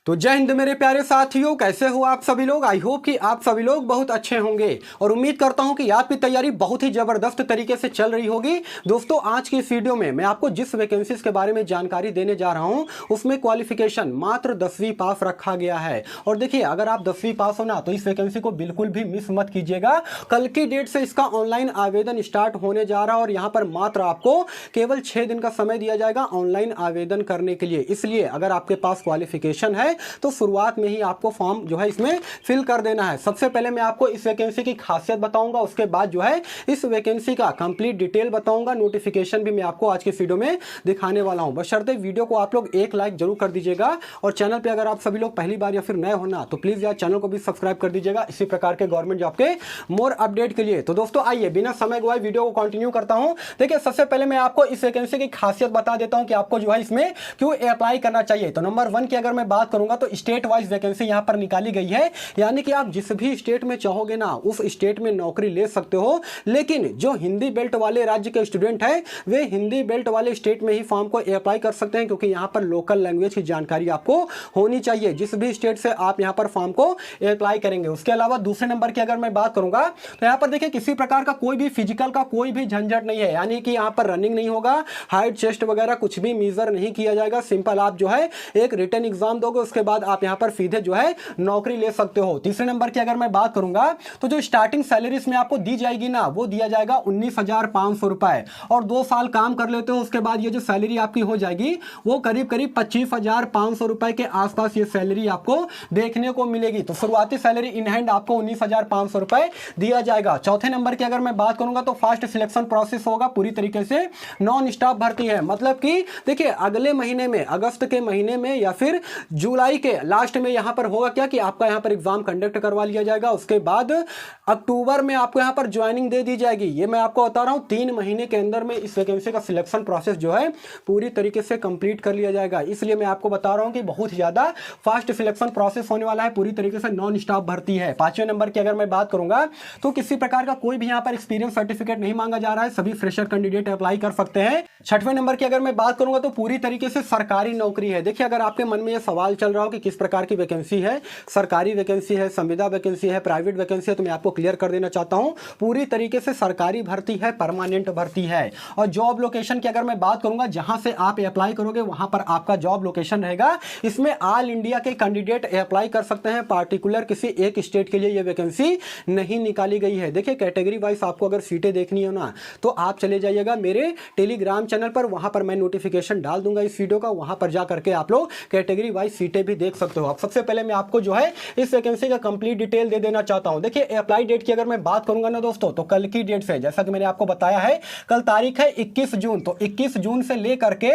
तो जय हिंद मेरे प्यारे साथियों, कैसे हो आप सभी लोग। आई होप कि आप सभी लोग बहुत अच्छे होंगे और उम्मीद करता हूं कि आपकी तैयारी बहुत ही जबरदस्त तरीके से चल रही होगी। दोस्तों, आज की इस वीडियो में मैं आपको जिस वैकेंसीज के बारे में जानकारी देने जा रहा हूं उसमें क्वालिफिकेशन मात्र 10वीं पास रखा गया है। और देखिए, अगर आप 10वीं पास हो ना तो इस वैकेंसी को बिल्कुल भी मिस मत कीजिएगा। कल की डेट से इसका ऑनलाइन आवेदन स्टार्ट होने जा रहा है और यहाँ पर मात्र आपको केवल 6 दिन का समय दिया जाएगा ऑनलाइन आवेदन करने के लिए। इसलिए अगर आपके पास क्वालिफिकेशन है तो शुरुआत में ही आपको फॉर्म जो है इसमें फिल कर देना है। सबसे पहले मैं आपको इस वैकेंसी की खासियत बताऊंगा, उसके बाद जो है इस वैकेंसी का कंप्लीट डिटेल बताऊंगा। नोटिफिकेशन भी मैं आपको आज की वीडियो में दिखाने वाला हूं। बशर्ते वीडियो को आप लोग एक लाइक जरूर कर दीजिएगा और चैनल पे अगर आप सभी लोग पहली बार या फिर नए हो ना तो प्लीज यार चैनल को भी सब्सक्राइब कर दीजिएगा इसी प्रकार के गवर्नमेंट जॉब के मोर अपडेट के लिए। तो दोस्तों आइए बिना समय गवाए वीडियो को कंटिन्यू करता हूं। देखिए, सबसे पहले मैं आपको इस वैकेंसी की खासियत बता देता हूं कि आपको जो है इसमें क्यों अप्लाई करना चाहिए। तो नंबर 1 की अगर मैं बात करूंगा तो स्टेट वाइज वैकेंसी यहां पर निकाली गई है, यानी कि आप जिस भी स्टेट में चाहोगे ना उस स्टेट में नौकरी ले सकते हो। लेकिन जो हिंदी बेल्ट वाले राज्य के स्टूडेंट हैं वे हिंदी बेल्ट वाले स्टेट में ही फॉर्म को अप्लाई कर सकते हैं, क्योंकि यहां पर लोकल लैंग्वेज की जानकारी आपको होनी चाहिए जिस भी स्टेट से आप यहां पर फॉर्म को अप्लाई करेंगे। उसके अलावा दूसरे नंबर की अगर मैं बात करूंगा तो यहां पर देखिए किसी प्रकार का कोई भी फिजिकल का कोई भी झंझट नहीं है, यानी कि यहां पर रनिंग नहीं होगा, हाइट चेस्ट वगैरह कुछ भी मेजर नहीं किया जाएगा। सिंपल आप जो है एक रिटन एग्जाम दोगे, उसके बाद आप यहां पर सीधे जो है नौकरी ले सकते हो। तीसरे नंबर की अगर मैं बात करूंगा तो जो स्टार्टिंग सैलरी इसमें आपको दी जाएगी ना वो दिया जाएगा 19,500 रुपए, और 2 साल काम कर लेते हो उसके बाद ये जो सैलरी आपकी हो जाएगी वो करीब करीब 25,500 रुपए के आसपास ये सैलरी आपको देखने को मिलेगी। तो शुरुआती सैलरी इन हैंड आपको 19,500 रुपए दिया जाएगा। चौथे नंबर की अगर मैं बात करूंगा तो फास्ट सिलेक्शन प्रोसेस होगा, पूरी तरीके से नॉन स्टॉप भर्ती है। मतलब कि देखिए अगले महीने में, अगस्त के महीने में या फिर जुलाई के लास्ट में यहां पर होगा क्या कि आपका यहां पर एग्जाम कंडक्ट करवा लिया जाएगा। उसके बाद अक्टूबर में आपको यहां पर ज्वाइनिंग दे दी जाएगी। ये मैं आपको बता रहा हूं 3 महीने के अंदर में इस वैकेंसी का सिलेक्शन प्रोसेस जो है पूरी तरीके से कंप्लीट कर लिया जाएगा। इसलिए मैं आपको बता रहा हूं कि बहुत ज्यादा फास्ट सिलेक्शन प्रोसेस होने वाला है, पूरी तरीके से नॉन स्टॉप भर्ती है। 5वें नंबर की अगर मैं बात करूंगा तो किसी प्रकार का कोई भी यहां पर एक्सपीरियंस सर्टिफिकेट नहीं मांगा जा रहा है, सभी फ्रेशर कैंडिडेट अप्लाई कर सकते हैं। 6वें नंबर की अगर मैं बात करूंगा तो पूरी तरीके से सरकारी नौकरी है। देखिए, अगर आपके मन में यह सवाल चल रहा हो कि किस प्रकार की वैकेंसी है, सरकारी वैकेंसी है, संविदा वैकेंसी है, प्राइवेट वैकेंसी है, तो मैं आपको क्लियर कर देना चाहता हूं पूरी तरीके से सरकारी भर्ती है, परमानेंट भर्ती है। और जॉब लोकेशन की अगर मैं बात करूंगा जहां से आप अप्लाई करोगे वहां पर आपका जॉब लोकेशन रहेगा। इसमें ऑल इंडिया के कैंडिडेट अप्लाई कर सकते हैं, पार्टिकुलर किसी एक स्टेट के लिए यह वैकेंसी नहीं निकाली गई है। देखिए, कैटेगरी वाइज आपको अगर सीटें देखनी हो ना तो आप चले जाइएगा मेरे टेलीग्राम चैनल पर, वहां पर मैं नोटिफिकेशन डाल दूंगा इस वीडियो का, वहां पर जा करके आप लोग कैटेगरी वाइज सीटें भी देख सकते हो। अब सबसे पहले मैं आपको जो है इस वैकेंसी का कंप्लीट डिटेल दे देना चाहता हूं। देखिए, अप्लाई डेट की अगर मैं बात करूंगा ना दोस्तों तो कल की डेट से, जैसा कि मैंने आपको बताया है कल तारीख है 21 जून, तो 21 जून से लेकर के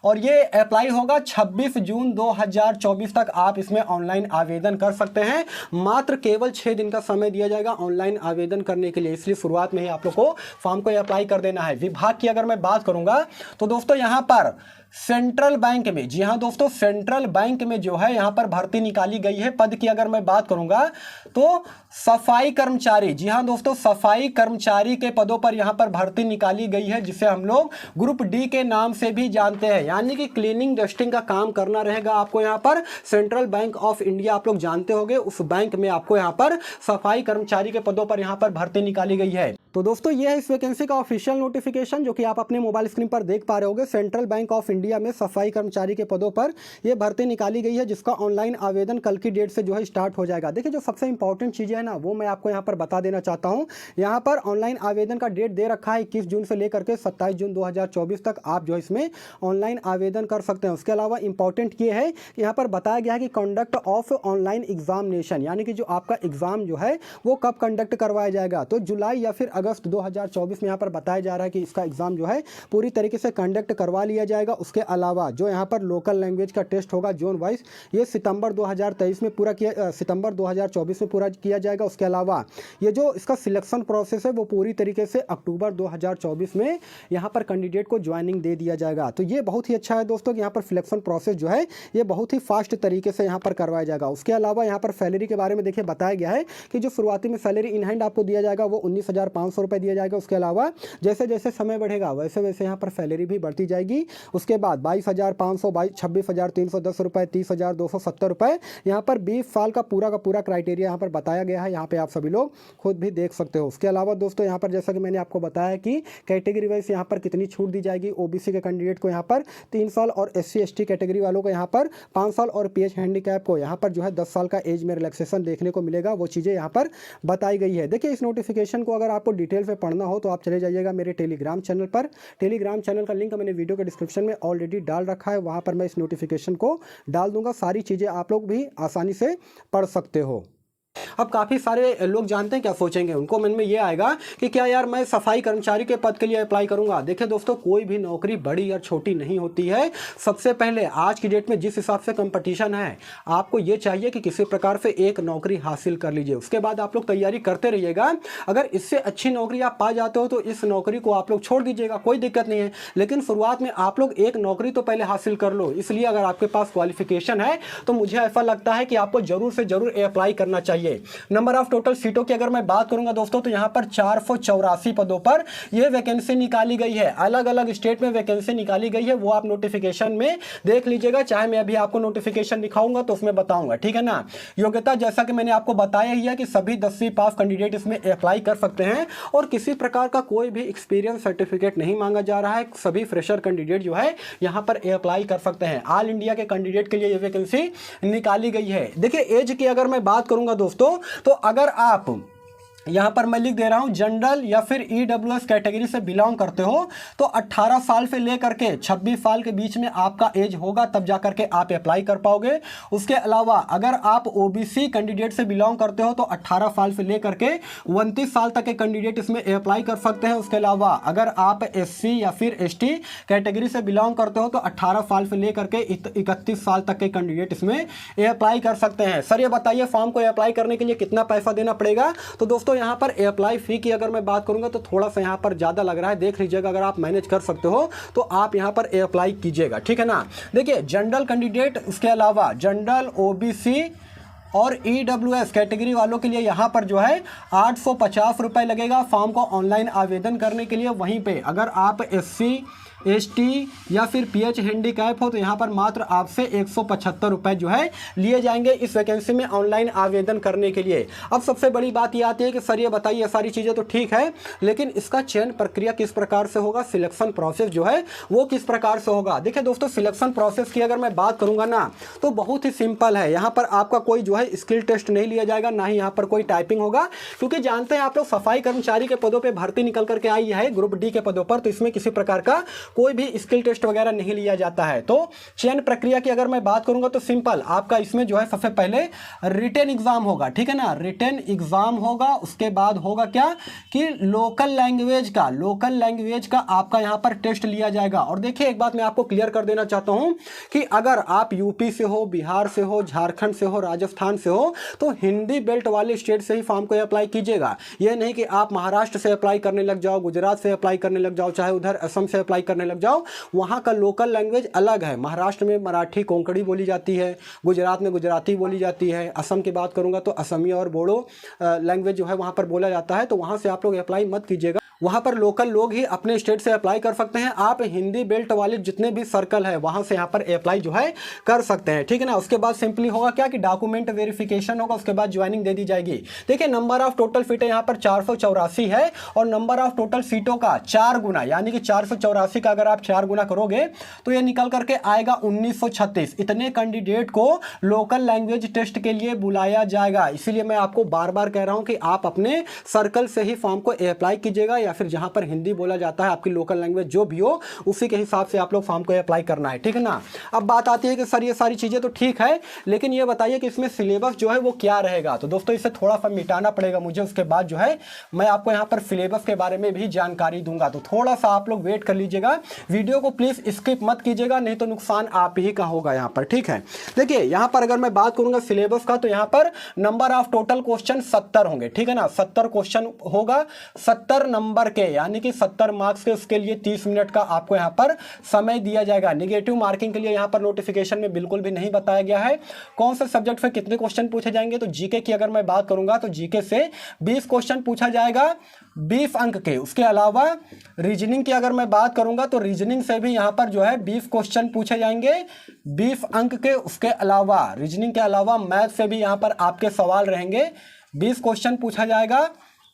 और ये अप्लाई होगा 26 जून 2024 तक आप इसमें ऑनलाइन आवेदन कर सकते हैं। मात्र केवल 6 दिन का समय दिया जाएगा ऑनलाइन आवेदन करने के लिए, इसलिए शुरुआत में ही आप लोग को फॉर्म को अप्लाई कर देना है। विभाग की अगर मैं बात करूंगा तो दोस्तों यहां पर सेंट्रल बैंक में, जी हां दोस्तों, सेंट्रल बैंक में जो है यहां पर भर्ती निकाली गई है। पद की अगर मैं बात करूंगा तो सफाई कर्मचारी, जी हां दोस्तों, सफाई कर्मचारी के पदों पर यहां पर भर्ती निकाली गई है, जिसे हम लोग ग्रुप डी के नाम से भी जानते हैं। यानी कि क्लीनिंग डस्टिंग का काम करना रहेगा आपको यहां पर। सेंट्रल बैंक ऑफ इंडिया आप लोग जानते होंगे, उस बैंक में आपको यहां पर सफाई कर्मचारी के पदों पर यहां पर भर्ती निकाली गई है। तो दोस्तों ये है इस वैकेंसी का ऑफिशियल नोटिफिकेशन जो कि आप अपने मोबाइल स्क्रीन पर देख पा रहे होंगे। सेंट्रल बैंक ऑफ इंडिया में सफाई कर्मचारी के पदों पर यह भर्ती निकाली गई है, जिसका ऑनलाइन आवेदन कल की डेट से जो है स्टार्ट हो जाएगा। देखिए, जो सबसे इंपॉर्टेंट चीज़ें है ना वो मैं आपको यहाँ पर बता देना चाहता हूँ। यहाँ पर ऑनलाइन आवेदन का डेट दे रखा है 21 जून से लेकर के 27 जून 2024 तक आप जो इसमें ऑनलाइन आवेदन कर सकते हैं। उसके अलावा इंपॉर्टेंट ये है कि यहाँ पर बताया गया है कि कंडक्ट ऑफ ऑनलाइन एग्जामिनेशन, यानी कि जो आपका एग्जाम जो है वो कब कंडक्ट करवाया जाएगा, तो जुलाई या फिर अगस्त 2024 में यहाँ पर बताया जा रहा है कि इसका एग्जाम जो है पूरी तरीके से कंडक्ट करवा लिया जाएगा। उसके अलावा जो यहाँ पर लोकल लैंग्वेज का टेस्ट होगा जोन वाइज, ये सितंबर 2023 में पूरा किया, सितंबर 2024 में पूरा किया जाएगा। उसके अलावा ये जो इसका सिलेक्शन प्रोसेस है वो पूरी तरीके से अक्टूबर 2024 में यहाँ पर कैंडिडेट को ज्वाइनिंग दे दिया जाएगा। तो ये बहुत ही अच्छा है दोस्तों कि यहाँ पर सिलेक्शन प्रोसेस जो है ये बहुत ही फास्ट तरीके से यहाँ पर करवाया जाएगा। उसके अलावा यहाँ पर सैलरी के बारे में देखिए बताया गया है कि जो शुरुआती में सैलरी इन हैंड आपको दिया जाएगा वो 19,500 रुपये दिया जाएगा। उसके अलावा जैसे जैसे समय बढ़ेगा वैसे वैसे यहाँ पर सैलरी भी बढ़ती जाएगी। उसके उसके बाद 22,500, 26,310 रुपये, 30,270 रुपये। यहाँ पर 20 साल का पूरा क्राइटेरिया यहाँ पर बताया गया है, यहाँ पे आप सभी लोग खुद भी देख सकते हो। उसके अलावा दोस्तों यहाँ पर जैसा कि मैंने आपको बताया कि कैटेगरी वाइज यहाँ पर कितनी छूट दी जाएगी। ओबीसी के कैंडिडेट को यहाँ पर 3 साल और SC ST कैटेगरी वालों को यहाँ पर 5 साल और PH हैंडीकैप को यहाँ पर जो है 10 साल का एज में रिलैक्सेशन देखने को मिलेगा। वो चीज़ें यहाँ पर बताई गई है। देखिए, इस नोटिफिकेशन को अगर आपको डिटेल में पढ़ना हो तो आप चले जाइएगा मेरे टेलीग्राम चैनल पर। टेलीग्राम चैनल का लिंक मैंने वीडियो के डिस्क्रिप्शन में ऑलरेडी डाल रखा है, वहाँ पर मैं इस नोटिफिकेशन को डाल दूंगा। सारी चीज़ें आप लोग भी आसानी से पढ़ सकते हो। अब काफ़ी सारे लोग जानते हैं क्या सोचेंगे, उनको मन में ये आएगा कि क्या यार मैं सफाई कर्मचारी के पद के लिए अप्लाई करूंगा। देखिए दोस्तों, कोई भी नौकरी बड़ी या छोटी नहीं होती है। सबसे पहले आज की डेट में जिस हिसाब से कंपटीशन है, आपको ये चाहिए कि किसी प्रकार से एक नौकरी हासिल कर लीजिए। उसके बाद आप लोग तैयारी करते रहिएगा। अगर इससे अच्छी नौकरी आप पा जाते हो तो इस नौकरी को आप लोग छोड़ दीजिएगा, कोई दिक्कत नहीं है। लेकिन शुरुआत में आप लोग एक नौकरी तो पहले हासिल कर लो। इसलिए अगर आपके पास क्वालिफिकेशन है तो मुझे ऐसा लगता है कि आपको जरूर से जरूर अप्लाई करना चाहिए। नंबर ऑफ टोटल सीटों की अगर मैं बात करूंगा दोस्तों, तो यहां पर 484 पदों पर यह वैकेंसी निकाली गई है। अलग अलग स्टेट में वैकेंसी निकाली गई है, वो आप नोटिफिकेशन में देख लीजिएगा। चाहे मैं अभी आपको नोटिफिकेशन दिखाऊंगा तो उसमें बताऊंगा, ठीक है ना। योग्यता जैसा कि मैंने आपको बताया ही है कि सभी 10वीं पास कैंडिडेट इसमें अप्लाई कर सकते हैं और किसी प्रकार का कोई भी एक्सपीरियंस सर्टिफिकेट नहीं मांगा जा रहा है। सभी फ्रेशर कैंडिडेट जो है यहां पर अप्लाई कर सकते हैं। ऑल इंडिया के कैंडिडेट के लिए यह वैकेंसी निकाली गई है। देखिए, एज की अगर मैं बात करूंगा दोस्तों, तो अगर आप यहां पर मैं लिख दे रहा हूं जनरल या फिर EWS कैटेगरी से बिलोंग करते हो तो 18 साल से लेकर के 26 साल के बीच में आपका एज होगा, तब जाकर के आप अप्लाई कर पाओगे। उसके अलावा अगर आप OBC कैंडिडेट से बिलोंग करते हो तो 18 साल से लेकर के 29 साल तक के कैंडिडेट इसमें अप्लाई कर सकते हैं। उसके अलावा अगर आप SC या फिर ST कैटेगरी से बिलोंग करते हो तो 18 साल से लेकर के 31 साल तक के कैंडिडेट इसमें अप्लाई कर सकते हैं। सर ये बताइए, फॉर्म को अप्लाई करने के लिए कितना पैसा देना पड़ेगा? तो दोस्तों यहाँ पर अप्लाई फी की अगर मैं बात करूंगा तो थोड़ा सा यहाँ पर ज़्यादा लग रहा है, देख लीजिएगा। अगर आप मैनेज कर सकते हो तो आप यहाँ पर अप्लाई कीजिएगा, ठीक है ना। देखिए, जनरल कैंडिडेट, उसके अलावा जनरल, OBC और EWS कैटेगरी वालों के लिए यहाँ पर जो है 850 रुपये लगेगा फॉर्म को ऑनलाइन आवेदन करने के लिए। वहीं पे अगर आप SC ST या फिर PH हैंडीकैप हो तो यहाँ पर मात्र आपसे 175 रुपये जो है लिए जाएंगे इस वैकेंसी में ऑनलाइन आवेदन करने के लिए। अब सबसे बड़ी बात ये आती है कि सर ये बताइए, सारी चीज़ें तो ठीक है, लेकिन इसका चयन प्रक्रिया किस प्रकार से होगा, सिलेक्शन प्रोसेस जो है वो किस प्रकार से होगा। देखिए दोस्तों, सिलेक्शन प्रोसेस की अगर मैं बात करूँगा ना तो बहुत ही सिंपल है। यहाँ पर आपका कोई जो है स्किल टेस्ट नहीं लिया जाएगा, ना ही यहाँ पर कोई टाइपिंग होगा, क्योंकि जानते हैं आप लोग सफाई कर्मचारी के पदों पर भर्ती निकल करके आई है ग्रुप D के पदों पर, तो इसमें किसी प्रकार का कोई भी स्किल टेस्ट वगैरह नहीं लिया जाता है। तो चयन प्रक्रिया की अगर मैं बात करूंगा तो सिंपल, आपका इसमें जो है सबसे पहले रिटन एग्जाम होगा, ठीक है ना। रिटन एग्जाम होगा, उसके बाद होगा क्या कि लोकल लैंग्वेज का आपका यहां पर टेस्ट लिया जाएगा। और देखिए, एक बात मैं आपको क्लियर कर देना चाहता हूं कि अगर आप यूपी से हो, बिहार से हो, झारखंड से हो, राजस्थान से हो तो हिंदी बेल्ट वाले स्टेट से ही फॉर्म को अप्लाई कीजिएगा। यह नहीं कि आप महाराष्ट्र से अप्लाई करने लग जाओ, गुजरात से अप्लाई करने लग जाओ, चाहे उधर असम से अप्लाई करने लग जाओ। वहां का लोकल लैंग्वेज अलग है। महाराष्ट्र में मराठी कोंकणी बोली जाती है, गुजरात में गुजराती बोली जाती है, असम की बात करूंगा तो असमी और बोडो लैंग्वेज जो है वहां पर बोला जाता है। तो वहां से आप लोग अप्लाई मत कीजिएगा, वहां पर लोकल लोग ही अपने स्टेट से अप्लाई कर सकते हैं। आप हिंदी बेल्ट वाले जितने भी सर्कल है वहां से यहाँ पर अप्लाई जो है कर सकते हैं, ठीक है ना। उसके बाद सिंपली होगा क्या कि डॉक्यूमेंट वेरिफिकेशन होगा, उसके बाद ज्वाइनिंग दे दी जाएगी। देखिए, नंबर ऑफ टोटल सीटें यहाँ पर 484 है और नंबर ऑफ टोटल सीटों का 4 गुना, यानी कि 484 का अगर आप 4 गुना करोगे तो ये निकल करके आएगा 1936। इतने कैंडिडेट को लोकल लैंग्वेज टेस्ट के लिए बुलाया जाएगा। इसीलिए मैं आपको बार बार कह रहा हूं कि आप अपने सर्कल से ही फॉर्म को अप्लाई कीजिएगा, या फिर जहां पर हिंदी बोला जाता है, आपकी लोकल लैंग्वेज जो भी हो उसी के हिसाब से आप लोग फॉर्म को अप्लाई करना है, ठीक है ना। अब बात आती है कि सर ये सारी चीजें तो ठीक है, लेकिन ये बताइए कि इसमें सिलेबस जो है वो क्या रहेगा। तो दोस्तों, इसे थोड़ा सा मिटाना पड़ेगा मुझे, उसके बाद जो है मैं आपको यहाँ पर सिलेबस के बारे में भी जानकारी दूंगा। तो थोड़ा सा आप लोग वेट कर लीजिएगा, वीडियो को प्लीज स्किप मत कीजिएगा, नहीं तो नुकसान आप ही का होगा यहाँ पर, ठीक है। देखिए, यहाँ पर अगर मैं बात करूंगा सिलेबस का तो यहाँ पर नंबर ऑफ टोटल क्वेश्चन 70 होंगे, ठीक है ना। 70 क्वेश्चन होगा, 70 नंबर नंबर के यानी कि 70 मार्क्स के, उसके लिए 30 मिनट का आपको यहाँ पर समय दिया जाएगा। नेगेटिव मार्किंग के लिए यहाँ पर नोटिफिकेशन में बिल्कुल भी नहीं बताया गया है कौन से सब्जेक्ट से कितने क्वेश्चन पूछे जाएंगे। तो जीके की अगर मैं बात करूंगा तो जीके से 20 क्वेश्चन पूछा जाएगा 20 अंक के। उसके अलावा रीजनिंग की अगर मैं बात करूंगा तो रीजनिंग से भी यहाँ पर जो है 20 क्वेश्चन पूछे जाएंगे 20 अंक के। उसके अलावा रीजनिंग के अलावा मैथ से भी यहाँ पर आपके सवाल रहेंगे 20 क्वेश्चन पूछा जाएगा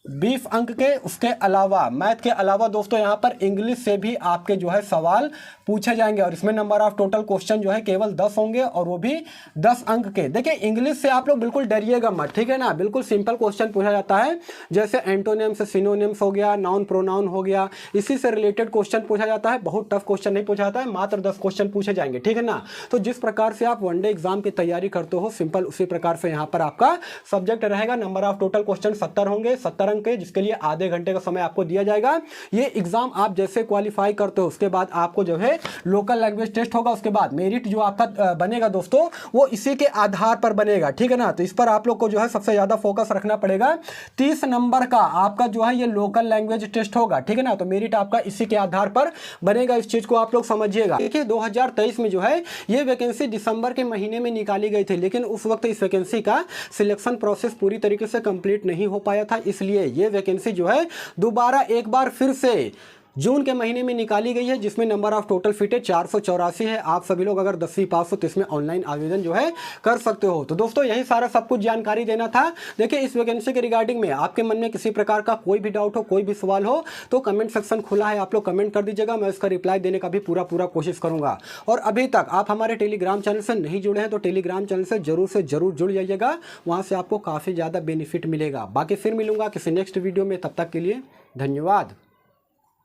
20 अंक के। उसके अलावा मैथ के अलावा दोस्तों यहाँ पर इंग्लिश से भी आपके जो है सवाल पूछे जाएंगे और इसमें नंबर ऑफ टोटल क्वेश्चन जो है केवल 10 होंगे और वो भी 10 अंक के। देखिए इंग्लिश से आप लोग बिल्कुल डरिएगा मत, ठीक है ना, बिल्कुल सिंपल क्वेश्चन पूछा जाता है, जैसे एंटोनिम्स सिनोनिम्स हो गया, नाउन प्रोनाउन हो गया, इसी से रिलेटेड क्वेश्चन पूछा जाता है। बहुत टफ क्वेश्चन नहीं पूछा जाता है, मात्र 10 क्वेश्चन पूछे जाएंगे, ठीक है ना। तो जिस प्रकार से आप वनडे एग्जाम की तैयारी करते हो सिंपल उसी प्रकार से यहाँ पर आपका सब्जेक्ट रहेगा। नंबर ऑफ टोटल क्वेश्चन 70 होंगे, 70 अंक के, जिसके लिए आधे घंटे का समय आपको दिया जाएगा। ये एग्जाम आप जैसे क्वालिफाई करते हो उसके बाद आपको जो है लोकल लैंग्वेज टेस्ट होगा, उसके बाद मेरिट जो आपका बनेगा दोस्तों वो इसी के आधार पर बनेगा, ठीक है ना। तो इस पर आप लोग को जो है सबसे ज्यादा फोकस रखना पड़ेगा। 30 नंबर का आपका जो है ये लोकल लैंग्वेज टेस्ट होगा, ठीक है ना। तो मेरिट आपका इसी के आधार पर बनेगा, इस चीज को आप लोग समझिएगा। देखिए 2023 में जो है ये वैकेंसी दिसंबर के महीने में निकाली गई थी, लेकिन उस वक्त इस वैकेंसी का सिलेक्शन प्रोसेस पूरी तरीके से कंप्लीट नहीं हो पाया था, इसलिए ये वैकेंसी जो है दोबारा एक बार फिर से जून के महीने में निकाली गई है, जिसमें नंबर ऑफ टोटल सीटें 484 है। आप सभी लोग अगर 10वीं पास हो तो इसमें ऑनलाइन आवेदन जो है कर सकते हो। तो दोस्तों यही सारा सब कुछ जानकारी देना था। देखिए इस वैकेंसी के रिगार्डिंग में आपके मन में किसी प्रकार का कोई भी डाउट हो, कोई भी सवाल हो तो कमेंट सेक्शन खुला है, आप लोग कमेंट कर दीजिएगा, मैं उसका रिप्लाई देने का भी पूरा कोशिश करूंगा। और अभी तक आप हमारे टेलीग्राम चैनल से नहीं जुड़े हैं तो टेलीग्राम चैनल से जरूर जुड़ जाइएगा, वहाँ से आपको काफ़ी ज़्यादा बेनिफिट मिलेगा। बाकी फिर मिलूंगा किसी नेक्स्ट वीडियो में, तब तक के लिए धन्यवाद।